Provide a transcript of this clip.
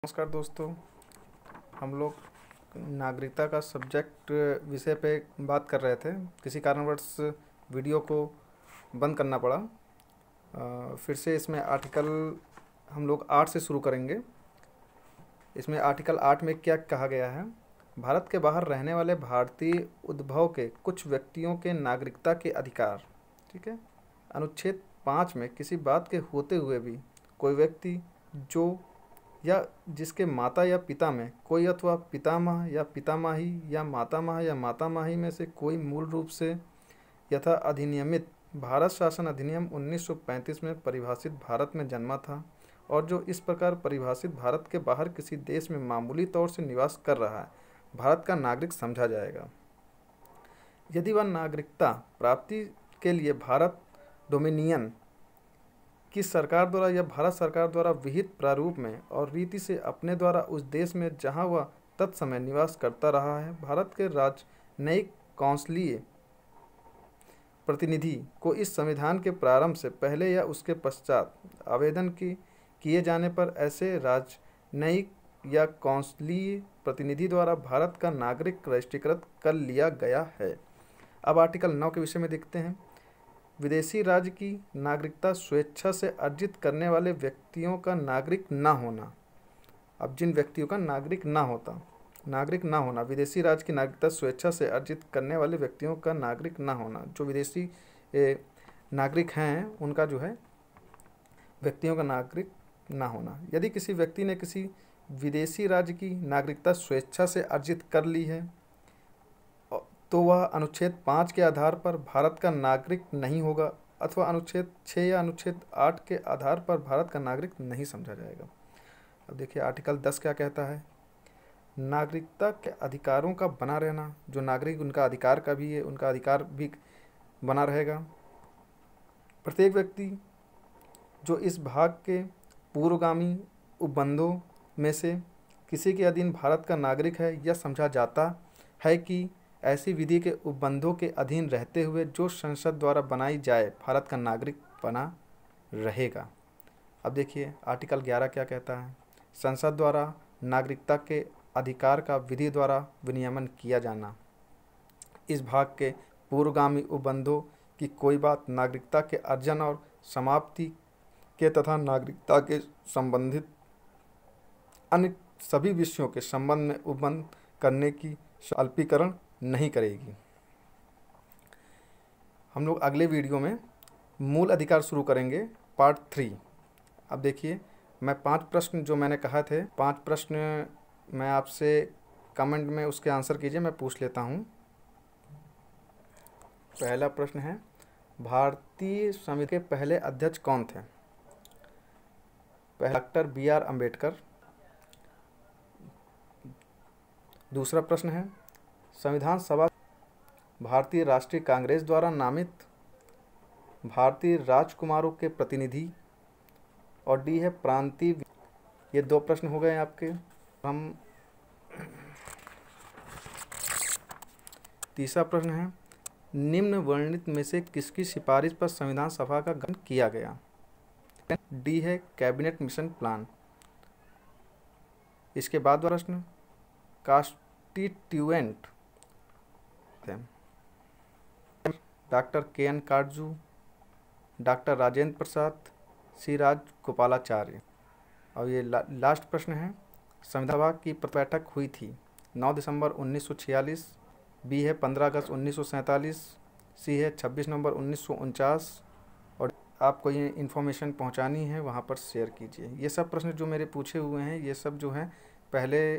नमस्कार दोस्तों। हम लोग नागरिकता का सब्जेक्ट विषय पे बात कर रहे थे। किसी कारणवश वीडियो को बंद करना पड़ा। फिर से इसमें आर्टिकल हम लोग 8 से शुरू करेंगे। इसमें आर्टिकल 8 में क्या कहा गया है? भारत के बाहर रहने वाले भारतीय उद्भव के कुछ व्यक्तियों के नागरिकता के अधिकार। ठीक है। अनुच्छेद 5 में किसी बात के होते हुए भी कोई व्यक्ति जो या जिसके माता या पिता में कोई अथवा पितामह या पितामही या मातामही में से कोई मूल रूप से यथा अधिनियमित भारत शासन अधिनियम 1935 में परिभाषित भारत में जन्मा था और जो इस प्रकार परिभाषित भारत के बाहर किसी देश में मामूली तौर से निवास कर रहा है, भारत का नागरिक समझा जाएगा। यदि वह नागरिकता प्राप्ति के लिए भारत डोमिनियन की सरकार द्वारा या भारत सरकार द्वारा विहित प्रारूप में और रीति से अपने द्वारा उस देश में जहां वह तत्समय निवास करता रहा है, भारत के राजनयिक काउंसिलीय प्रतिनिधि को इस संविधान के प्रारंभ से पहले या उसके पश्चात आवेदन किए जाने पर ऐसे राजनयिक या काउंसिलीय प्रतिनिधि द्वारा भारत का नागरिक रजिस्ट्रीकृत कर लिया गया है। अब आर्टिकल 9 के विषय में देखते हैं। विदेशी राज्य की नागरिकता स्वेच्छा से अर्जित करने वाले व्यक्तियों का नागरिक न होना। अब जिन व्यक्तियों का नागरिक ना होना, विदेशी राज्य की नागरिकता स्वेच्छा से अर्जित करने वाले व्यक्तियों का नागरिक न होना। जो विदेशी नागरिक हैं उनका जो है व्यक्तियों का नागरिक ना होना। यदि किसी व्यक्ति ने किसी विदेशी राज्य की नागरिकता स्वेच्छा से अर्जित कर ली है तो वह अनुच्छेद 5 के आधार पर भारत का नागरिक नहीं होगा अथवा अनुच्छेद 6 या अनुच्छेद 8 के आधार पर भारत का नागरिक नहीं समझा जाएगा। अब देखिए आर्टिकल 10 क्या कहता है। नागरिकता के अधिकारों का बना रहना। जो नागरिक उनका अधिकार का भी है, उनका अधिकार भी बना रहेगा। प्रत्येक व्यक्ति जो इस भाग के पूर्वगामी उपबंधों में से किसी के अधीन भारत का नागरिक है, यह समझा जाता है कि ऐसी विधि के उपबंधों के अधीन रहते हुए जो संसद द्वारा बनाई जाए भारत का नागरिक बना रहेगा। अब देखिए आर्टिकल 11 क्या कहता है। संसद द्वारा नागरिकता के अधिकार का विधि द्वारा विनियमन किया जाना। इस भाग के पूर्वगामी उपबंधों की कोई बात नागरिकता के अर्जन और समाप्ति के तथा नागरिकता के संबंधित अन्य सभी विषयों के संबंध में उपबंध करने की अल्पीकरण नहीं करेगी। हम लोग अगले वीडियो में मूल अधिकार शुरू करेंगे, पार्ट 3। अब देखिए मैं 5 प्रश्न जो मैंने कहा थे, 5 प्रश्न मैं आपसे कमेंट में उसके आंसर कीजिए, मैं पूछ लेता हूँ। पहला प्रश्न है, भारतीय संविधान के पहले अध्यक्ष कौन थे? पहला डॉक्टर BR अम्बेडकर। दूसरा प्रश्न है, संविधान सभा भारतीय राष्ट्रीय कांग्रेस द्वारा नामित भारतीय राजकुमारों के प्रतिनिधि। और डी है प्रांतीय। ये 2 प्रश्न हो गए आपके। हम तीसरा प्रश्न है, निम्न वर्णित में से किसकी सिफारिश पर संविधान सभा का गठन किया गया? डी है कैबिनेट मिशन प्लान। इसके बाद प्रश्न, constituent doctor KN Katju, doctor Rajendra Prasad, C Rajagopalachari. और ये लास्ट प्रश्न है, संविधान सभा की बैठक हुई थी 9 दिसंबर 1946, बी है 15 अगस्त 1947, सी है 26 नवंबर 1949। और आपको ये इन्फॉर्मेशन पहुंचानी है वहां पर शेयर कीजिए। ये सब प्रश्न जो मेरे पूछे हुए हैं, ये सब जो हैं पहले